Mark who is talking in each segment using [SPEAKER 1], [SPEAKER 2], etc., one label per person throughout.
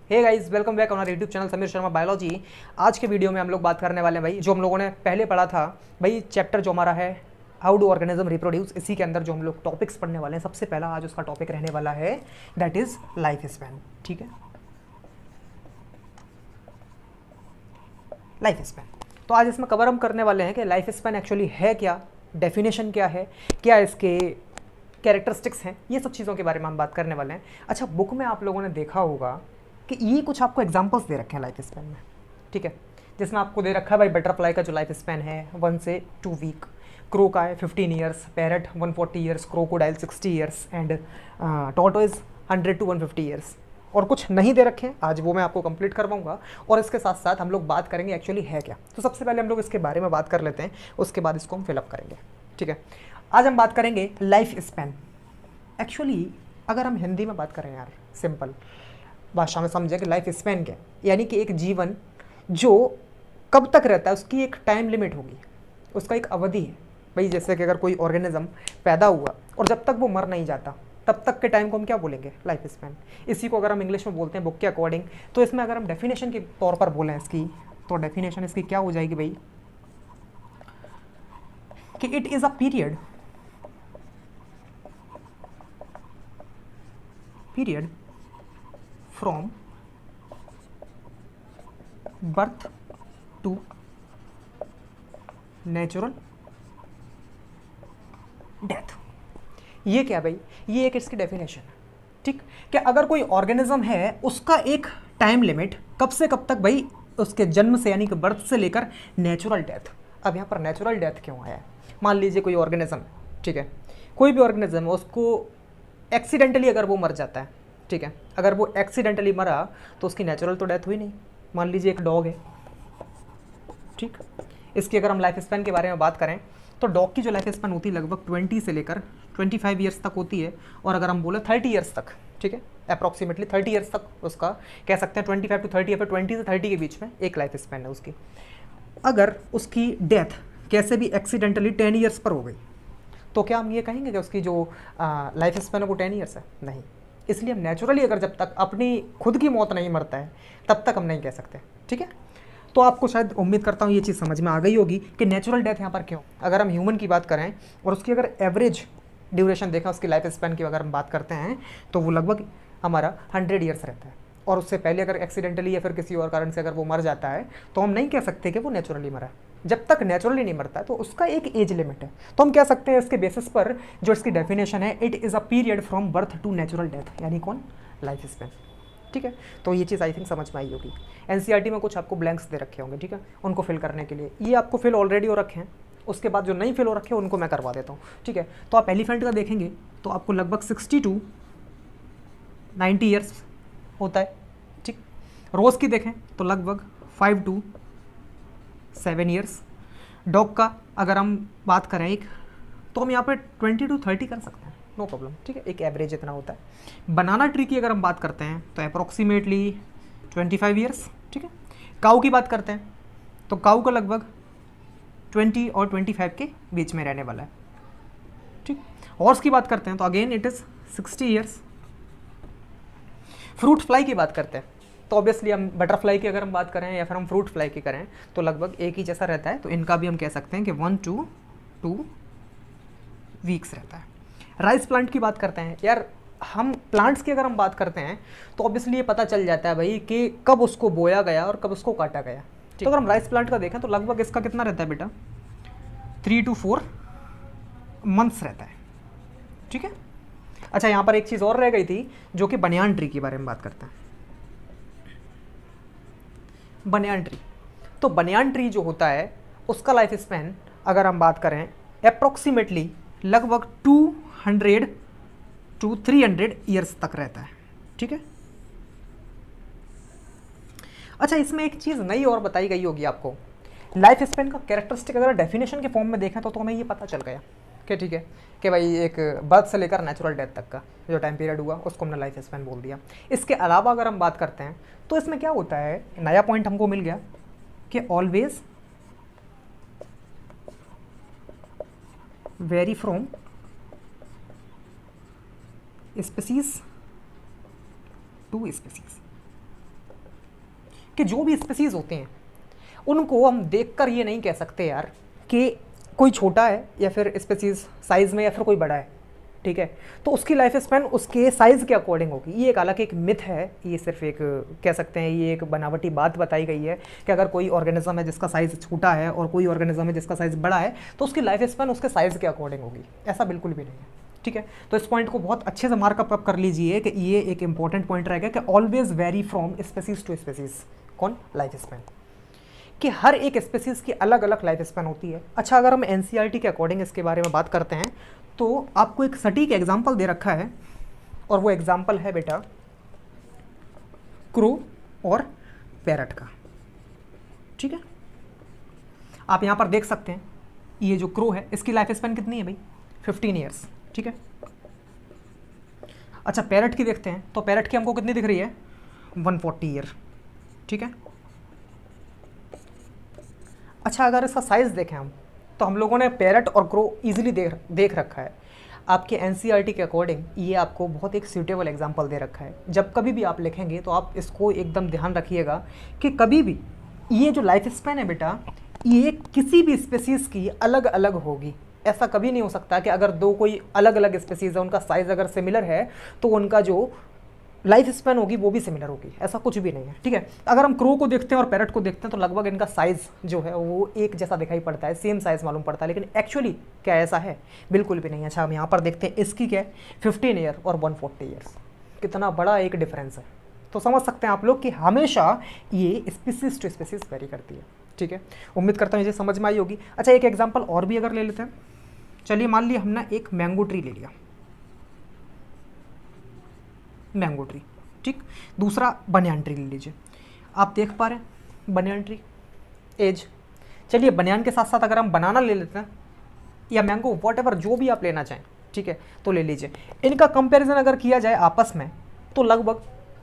[SPEAKER 1] Hey guys, welcome back on our YouTube channel Sameer Sharma biology. आज के video में हम लोग बात करने वाले हैं भाई, जो हम लोगों ने पहले पढ़ा था भाई, चैप्टर जो हमारा है हाउ डू ऑर्गेनिज्म रिप्रोड्यूस। इसी के अंदर जो हम लोग टॉपिक्स पढ़ने वाले हैं, सबसे पहला आज उसका टॉपिक रहने वाला है दैट इज लाइफ स्पैन। ठीक है, लाइफ स्पैन। तो आज इसमें कवर हम करने वाले हैं कि लाइफ स्पैन एक्चुअली है क्या, डेफिनेशन क्या है, क्या इसके कैरेक्टरिस्टिक्स हैं, ये सब चीज़ों के बारे में हम बात करने वाले हैं। अच्छा, बुक में आप लोगों ने देखा होगा कि ये कुछ आपको एग्जांपल्स दे रखे हैं लाइफ स्पैन में। ठीक है, जिसमें आपको दे रखा है भाई बटरफ्लाई का जो लाइफ स्पैन है 1 से 2 वीक, क्रो का है 15 years, parrot 140 years, crocodile 60 years and tortoise 100 to 150 years. और कुछ नहीं दे रखे हैं, आज वो मैं आपको कंप्लीट करवाऊंगा। और इसके साथ साथ हम लोग बात करेंगे एक्चुअली है क्या। तो सबसे पहले हम लोग इसके बारे में बात कर लेते हैं, उसके बाद इसको हम फिलअप करेंगे। ठीक है, आज हम बात करेंगे लाइफ स्पैन। एक्चुअली अगर हम हिंदी में बात करें यार, सिंपल भाषा में समझे कि लाइफ स्पैन क्या है, यानी कि एक जीवन जो कब तक रहता है, उसकी एक टाइम लिमिट होगी, उसका एक अवधि है भाई। जैसे कि अगर कोई ऑर्गेनिज्म पैदा हुआ और जब तक वो मर नहीं जाता तब तक के टाइम को हम क्या बोलेंगे, लाइफ स्पैन। इसी को अगर हम इंग्लिश में बोलते हैं बुक के अकॉर्डिंग। तो इसमें अगर हम डेफिनेशन के तौर पर बोलें इसकी, तो डेफिनेशन इसकी क्या हो जाएगी भाई कि it is a period from birth to natural death. ये क्या भाई, ये एक इसकी डेफिनेशन है। ठीक, कि अगर कोई ऑर्गेनिज्म है उसका एक टाइम लिमिट कब से कब तक भाई, उसके जन्म से यानी कि बर्थ से लेकर नेचुरल डेथ। अब यहाँ पर नेचुरल डेथ क्यों आया है? मान लीजिए कोई ऑर्गेनिज्म, ठीक है, कोई भी ऑर्गेनिज्म है, उसको एक्सीडेंटली अगर वो मर जाता है, ठीक है, अगर वो एक्सीडेंटली मरा तो उसकी नेचुरल तो डेथ हुई नहीं। मान लीजिए एक डॉग है, ठीक, इसकी अगर हम लाइफ स्पैन के बारे में बात करें तो डॉग की जो लाइफ स्पैन होती है लगभग 20 से लेकर 25 ईयर्स तक होती है। और अगर हम बोले 30 ईयर्स तक, ठीक है, अप्रॉक्सीमेटली 30 ईयर्स तक उसका कह सकते हैं, 25 to 30 या फिर 20 से 30 के बीच में एक लाइफ स्पैन है उसकी। अगर उसकी डेथ कैसे भी एक्सीडेंटली 10 ईयर्स पर हो गई तो क्या हम ये कहेंगे कि उसकी जो लाइफ स्पैन है वो 10 ईयर्स है? नहीं। इसलिए हम नेचुरली अगर जब तक अपनी खुद की मौत नहीं मरता है तब तक हम नहीं कह सकते। ठीक है, तो आपको शायद उम्मीद करता हूँ ये चीज़ समझ में आ गई होगी कि नेचुरल डेथ यहाँ पर क्यों। अगर हम ह्यूमन की बात करें और उसकी अगर एवरेज ड्यूरेशन देखा उसकी लाइफ स्पैन की अगर हम बात करते हैं तो वो लगभग हमारा 100 ईयर्स रहता है। और उससे पहले अगर एक्सीडेंटली या फिर किसी और कारण से अगर वो मर जाता है तो हम नहीं कह सकते कि वो नेचुरली मरा है। जब तक नेचुरली नहीं मरता है तो उसका एक एज लिमिट है। तो हम कह सकते हैं इसके बेसिस पर जो इसकी डेफिनेशन है, it is a period from birth to natural death, यानी कौन, लाइफ स्पैन। ठीक है, तो ये चीज़ आई थिंक समझ में आई होगी। एनसीईआरटी में कुछ आपको ब्लैंक्स दे रखे होंगे, ठीक है, उनको फिल करने के लिए। ये आपको फिल ऑलरेडी हो रखे हैं, उसके बाद जो नहीं फिल हो रखे हैं उनको मैं करवा देता हूँ। ठीक है, तो आप एलिफेंट का देखेंगे तो आपको लगभग 60 to 90 ईयर्स होता है। ठीक, रोज़ की देखें तो लगभग 5 to 7 ईयर्स। डॉग का अगर हम बात करें एक, तो हम यहाँ पे 20 to 30 कर सकते हैं, नो प्रॉब्लम। ठीक है, एक एवरेज इतना होता है। बनाना ट्री की अगर हम बात करते हैं तो अप्रॉक्सीमेटली 25 ईयर्स। ठीक है, काऊ की बात करते हैं तो काऊ का लगभग 20 और 25 के बीच में रहने वाला है। ठीक, हॉर्स की बात करते हैं तो again it is 60 years. Fruit fly की बात करते हैं तो ऑब्वियसली हम बटरफ्लाई की अगर हम बात करें या फिर हम फ्रूट फ्लाई की करें तो लगभग एक ही जैसा रहता है। तो इनका भी हम कह सकते हैं कि 1 to 2 वीक्स रहता है। राइस प्लांट की बात करते हैं यार, हम प्लांट्स की अगर हम बात करते हैं तो ऑब्वियसली ये पता चल जाता है भाई कि कब उसको बोया गया और कब उसको काटा गया। तो अगर हम राइस प्लांट का देखें तो लगभग इसका कितना रहता है बेटा, 3 to 4 मंथ्स रहता है। ठीक है, अच्छा यहाँ पर एक चीज़ और रह गई थी जो कि बनियान ट्री के बारे में बात करते हैं। बनियान ट्री, तो बनियान ट्री जो होता है उसका लाइफ स्पैन अगर हम बात करें अप्रॉक्सीमेटली लगभग 200 to 300 ईयर्स तक रहता है। ठीक है, अच्छा इसमें एक चीज़ नई और बताई गई होगी आपको, लाइफ स्पैन का कैरेक्टरिस्टिक अगर डेफिनेशन के फॉर्म में देखें तो हमें ये पता चल गया कि ठीक है कि भाई एक बर्थ से लेकर नेचुरल डेथ तक का जो टाइम पीरियड हुआ उसको हमने लाइफ स्पैन बोल दिया। इसके अलावा अगर हम बात करते हैं तो इसमें क्या होता है, नया पॉइंट हमको मिल गया कि always vary from species to species. कि जो भी स्पीसीज होते हैं उनको हम देखकर ये नहीं कह सकते यार कि कोई छोटा है या फिर स्पीसीज साइज में या फिर कोई बड़ा है, ठीक है। तो उसकी लाइफ स्पैन उसके साइज़ के अकॉर्डिंग होगी। ये एक अलग एक मिथ है, ये सिर्फ एक कह सकते हैं ये एक बनावटी बात बताई गई है कि अगर कोई ऑर्गेनिज्म है जिसका साइज़ छोटा है और कोई ऑर्गेनिज्म है जिसका साइज़ बड़ा है तो उसकी लाइफ स्पैन उसके साइज़ के अकॉर्डिंग होगी। ऐसा बिल्कुल भी नहीं है, ठीक है। तो इस पॉइंट को बहुत अच्छे से मार्कअप कर लीजिए कि ये एक इंपॉर्टेंट पॉइंट रहेगा कि always vary from species to species, कौन, लाइफ स्पैन, कि हर एक स्पेसीज की अलग अलग लाइफ स्पैन होती है। अच्छा, अगर हम एनसीईआरटी के अकॉर्डिंग इसके बारे में बात करते हैं तो आपको एक सटीक एग्जाम्पल दे रखा है और वो एग्जाम्पल है बेटा क्रो और पैरट का, ठीक है। आप यहाँ पर देख सकते हैं ये जो क्रो है इसकी लाइफ स्पैन कितनी है भाई, 15 ईयर्स, ठीक है। अच्छा, पैरट की देखते हैं तो पैरट की हमको कितनी दिख रही है, 140 ईयर, ठीक है। अच्छा, अगर इसका साइज़ देखें हम तो हम लोगों ने पैरट और क्रो इजीली देख रखा है। आपके एनसीईआरटी के अकॉर्डिंग ये आपको बहुत एक सूटेबल एग्जांपल दे रखा है। जब कभी भी आप लिखेंगे तो आप इसको एकदम ध्यान रखिएगा कि कभी भी ये जो लाइफ स्पैन है बेटा ये किसी भी स्पेसीज़ की अलग अलग होगी। ऐसा कभी नहीं हो सकता कि अगर दो कोई अलग अलग स्पेसीज़ है उनका साइज़ अगर सिमिलर है तो उनका जो लाइफ स्पैन होगी वो भी सिमिलर होगी, ऐसा कुछ भी नहीं है, ठीक है। अगर हम क्रो को देखते हैं और पैरट को देखते हैं तो लगभग इनका साइज़ जो है वो एक जैसा दिखाई पड़ता है, सेम साइज़ मालूम पड़ता है, लेकिन एक्चुअली क्या ऐसा है, बिल्कुल भी नहीं। अच्छा, हम यहाँ पर देखते हैं इसकी क्या है, 15 ईयर और 140 ईयर्स, कितना बड़ा एक डिफरेंस है। तो समझ सकते हैं आप लोग कि हमेशा ये स्पीसीज टू स्पीसीज वेरी करती है, ठीक है। उम्मीद करता हूँ ये समझ में आई होगी। अच्छा, एक एग्जाम्पल और भी अगर ले लेते हैं, चलिए मान लिया हमने एक मैंगो ट्री ले लिया, मैंगो ट्री, ठीक। दूसरा बनियान ट्री ले लीजिए, आप देख पा रहे हैं बनियान ट्री एज। चलिए बनियान के साथ साथ अगर हम बनाना ले लेते हैं या मैंगो, वॉट जो भी आप लेना चाहें, ठीक है, तो ले लीजिए। इनका कंपैरिजन अगर किया जाए आपस में तो लगभग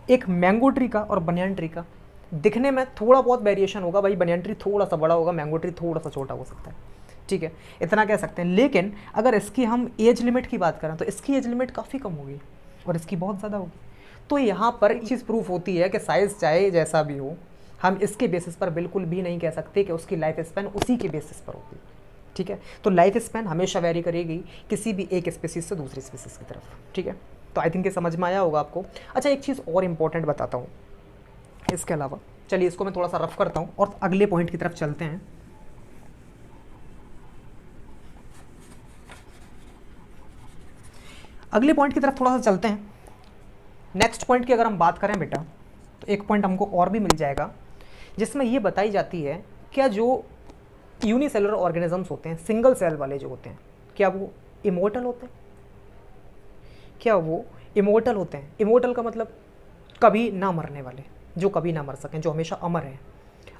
[SPEAKER 1] एक मैंगो ट्री का और बनियान ट्री का दिखने में थोड़ा बहुत वेरिएशन होगा भाई, बनियान ट्री थोड़ा सा बड़ा होगा, मैंगो ट्री थोड़ा सा छोटा हो सकता है, ठीक है, इतना कह सकते हैं। लेकिन अगर इसकी हम एज लिमिट की बात करें तो इसकी एज लिमिट काफ़ी कम होगी और इसकी बहुत ज़्यादा होगी। तो यहाँ पर एक चीज़ प्रूफ होती है कि साइज़ चाहे जैसा भी हो, हम इसके बेसिस पर बिल्कुल भी नहीं कह सकते कि उसकी लाइफ स्पैन उसी के बेसिस पर होती, ठीक है। तो लाइफ स्पैन हमेशा वेरी करेगी किसी भी एक स्पीसीज से दूसरी स्पीसीज की तरफ, ठीक है। तो आई थिंक ये समझ में आया होगा आपको। अच्छा, एक चीज़ और इम्पॉर्टेंट बताता हूँ इसके अलावा, चलिए इसको मैं थोड़ा सा रफ करता हूँ और अगले पॉइंट की तरफ चलते हैं। अगले पॉइंट की तरफ थोड़ा सा चलते हैं। नेक्स्ट पॉइंट की अगर हम बात करें बेटा तो एक पॉइंट हमको और भी मिल जाएगा जिसमें ये बताई जाती है क्या जो यूनिसेलुलर ऑर्गेनिजम्स होते हैं, सिंगल सेल वाले जो होते हैं, क्या वो इमोर्टल होते हैं? क्या वो इमोर्टल होते हैं? इमोर्टल का मतलब कभी ना मरने वाले, जो कभी ना मर सकें, जो हमेशा अमर हैं।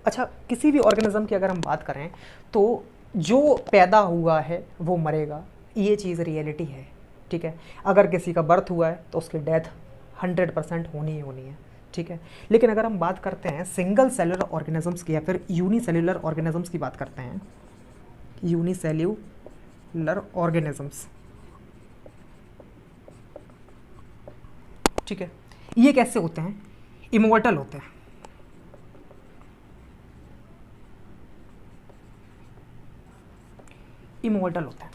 [SPEAKER 1] अच्छा, किसी भी ऑर्गेनिज्म की अगर हम बात करें तो जो पैदा हुआ है वो मरेगा, ये चीज़ रियलिटी है, ठीक है। अगर किसी का बर्थ हुआ है तो उसकी डेथ 100% होनी ही होनी है, ठीक है। लेकिन अगर हम बात करते हैं सिंगल सेलुलर ऑर्गेनिजम्स की या फिर यूनिसेल्युलर ऑर्गेनिजम्स की बात करते हैं, यूनिसेल्युलर ऑर्गेनिजम्स, ठीक है, ये कैसे होते हैं? इमोर्टल होते हैं। इमोर्टल होते हैं।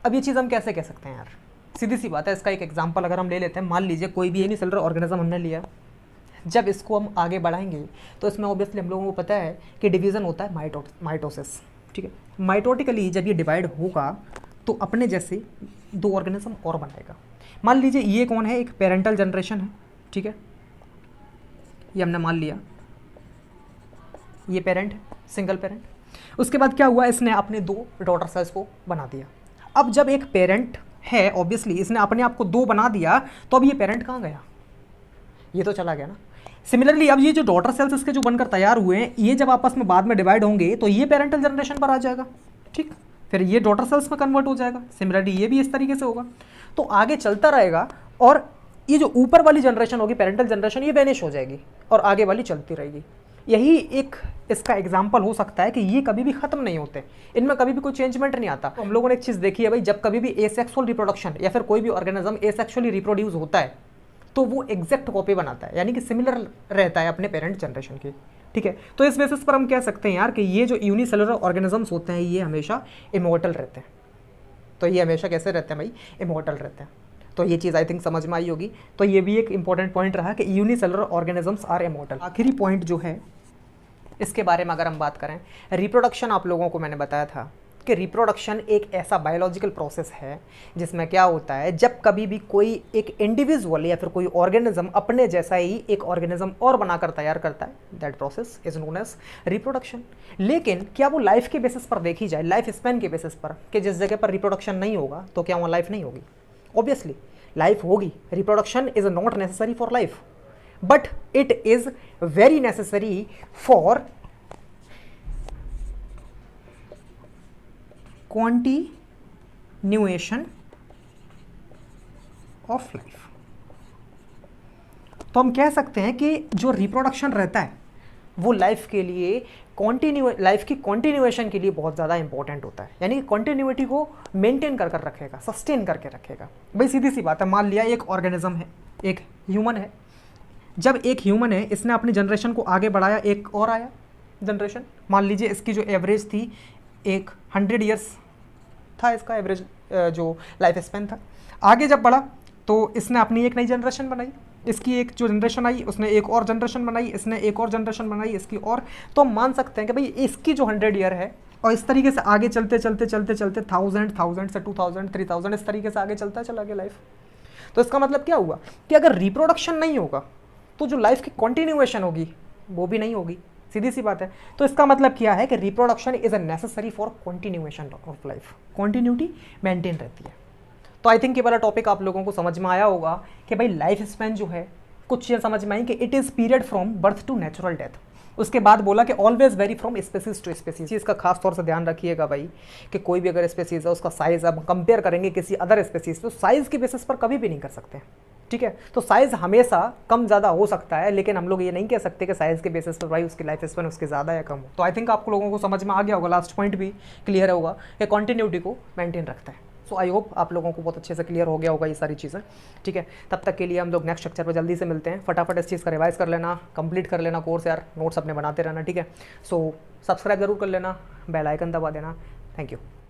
[SPEAKER 1] अब ये चीज़ हम कैसे कह सकते हैं यार? सीधी सी बात है, इसका एक एग्जांपल अगर हम ले लेते हैं, मान लीजिए कोई भी यूनिसेलुलर ऑर्गेनिज्म हमने लिया, जब इसको हम आगे बढ़ाएंगे तो इसमें ऑब्वियसली हम लोगों को पता है कि डिवीज़न होता है माइटोसिस, ठीक है। माइटोटिकली जब ये डिवाइड होगा तो अपने जैसे दो ऑर्गेनिज्म और बनाएगा। मान लीजिए ये कौन है, एक पेरेंटल जनरेशन है, ठीक है, ये हमने मान लिया ये पेरेंट है, सिंगल पेरेंट। उसके बाद क्या हुआ, इसने अपने दो डॉटर सेल्स को बना दिया। अब जब एक पेरेंट है, ऑब्वियसली इसने अपने आप को दो बना दिया, तो अब ये पेरेंट कहाँ गया? ये तो चला गया ना। सिमिलरली अब ये जो डॉटर सेल्स इसके जो बनकर तैयार हुए हैं, ये जब आपस में बाद में डिवाइड होंगे तो ये पेरेंटल जनरेशन पर आ जाएगा, ठीक, फिर ये डॉटर सेल्स में कन्वर्ट हो जाएगा। सिमिलरली ये भी इस तरीके से होगा, तो आगे चलता रहेगा और ये जो ऊपर वाली जनरेशन होगी पेरेंटल जनरेशन, ये वैनिश हो जाएगी और आगे वाली चलती रहेगी। यही एक इसका एग्जाम्पल हो सकता है कि ये कभी भी खत्म नहीं होते, इनमें कभी भी कोई चेंजमेंट नहीं आता। तो हम लोगों ने एक चीज़ देखी है भाई, जब कभी भी एसेक्सुअल रिप्रोडक्शन या फिर कोई भी ऑर्गेनिज्म एसेक्सुअली रिप्रोड्यूस होता है तो वो एग्जैक्ट कॉपी बनाता है, यानी कि सिमिलर रहता है अपने पेरेंट जनरेशन की। ठीक है, तो इस बेसिस पर हम कह सकते हैं यार कि ये जो यूनिसेलुलर ऑर्गेनिजम्स होते हैं ये हमेशा इमॉर्टल रहते हैं। तो ये हमेशा कैसे रहते हैं भाई, इमॉर्टल रहते हैं। तो ये चीज़ आई थिंक समझ में आई होगी। तो ये भी एक इंपॉर्टेंट पॉइंट रहा कि यूनिसेलुलर ऑर्गेनिजम्स आर इमॉर्टल। आखिरी पॉइंट जो है इसके बारे में अगर हम बात करें, रिप्रोडक्शन, आप लोगों को मैंने बताया था कि रिप्रोडक्शन एक ऐसा बायोलॉजिकल प्रोसेस है जिसमें क्या होता है, जब कभी भी कोई एक इंडिविजुअल या फिर कोई ऑर्गेनिज्म अपने जैसा ही एक ऑर्गेनिज्म और बनाकर तैयार करता है, that process is known as reproduction. लेकिन क्या वो लाइफ के बेसिस पर देखी जाए, लाइफ स्पैन के बेसिस पर, कि जिस जगह पर रिप्रोडक्शन नहीं होगा तो क्या वहाँ लाइफ नहीं होगी? ऑब्वियसली लाइफ होगी। Reproduction is not necessary for life, but it is very necessary for continuation of life. तो हम कह सकते हैं कि जो रिप्रोडक्शन रहता है वो लाइफ के लिए लाइफ की कॉन्टिन्यूएशन के लिए बहुत ज़्यादा इंपॉर्टेंट होता है, यानी कि कॉन्टिन्यूटी को मेंटेन कर रखेगा, सस्टेन करके रखेगा। भाई सीधी सी बात है, मान लिया एक ऑर्गेनिज्म है, एक ह्यूमन है। जब एक ह्यूमन है, इसने अपनी जनरेशन को आगे बढ़ाया, एक और आया जनरेशन, मान लीजिए इसकी जो एवरेज थी एक 100 ईयर्स था, इसका एवरेज जो लाइफ स्पैन था। आगे जब बढ़ा तो इसने अपनी एक नई जनरेशन बनाई, इसकी एक जो जनरेशन आई उसने एक और जनरेशन बनाई, इसने एक और जनरेशन बनाई, इसकी और। तो हम मान सकते हैं कि भाई इसकी जो 100 ईयर है, और इस तरीके से आगे चलते चलते चलते चलते 1000 से 2000 3000 इस तरीके से आगे चलता चला गया लाइफ। तो इसका मतलब क्या हुआ कि अगर रिप्रोडक्शन नहीं होगा तो जो लाइफ की कॉन्टिन्यूएशन होगी वो भी नहीं होगी, सीधी सी बात है। तो इसका मतलब क्या है कि reproduction is a necessary for continuation of life, continuity maintain रहती है। तो आई थिंक ये वाला टॉपिक आप लोगों को समझ में आया होगा कि भाई लाइफ स्पैन जो है, कुछ चीज़ें समझ में आई कि it is period from birth to natural death. उसके बाद बोला कि always vary from species to species. इसका खास तौर से ध्यान रखिएगा भाई कि कोई भी अगर स्पेसीज है उसका साइज़ अब कंपेयर करेंगे किसी अदर स्पेसीज तो साइज़ के बेसिस पर कभी भी नहीं कर सकते, ठीक है। तो साइज़ हमेशा कम ज़्यादा हो सकता है, लेकिन हम लोग ये नहीं कह सकते कि साइज़ के बेसिस पर भाई उसकी लाइफ स्पैन उसके ज़्यादा या कम हो। तो आई थिंक आप लोगों को समझ में आ गया होगा, लास्ट पॉइंट भी क्लियर होगा कि कॉन्टिन्यूटी को मेंटेन रखता है। सो आई होप आप लोगों को बहुत अच्छे से क्लियर हो गया होगा ये सारी चीज़ें, ठीक है। तब तक के लिए हम लोग नेक्स्ट लेक्चर पर जल्दी से मिलते हैं। फटाफट इस चीज़ का रिवाइज कर लेना, कंप्लीट कर लेना कोर्स यार, नोट्स अपने बनाते रहना, ठीक है। सो सब्सक्राइब जरूर कर लेना, बेल आइकन दबा देना। Thank you.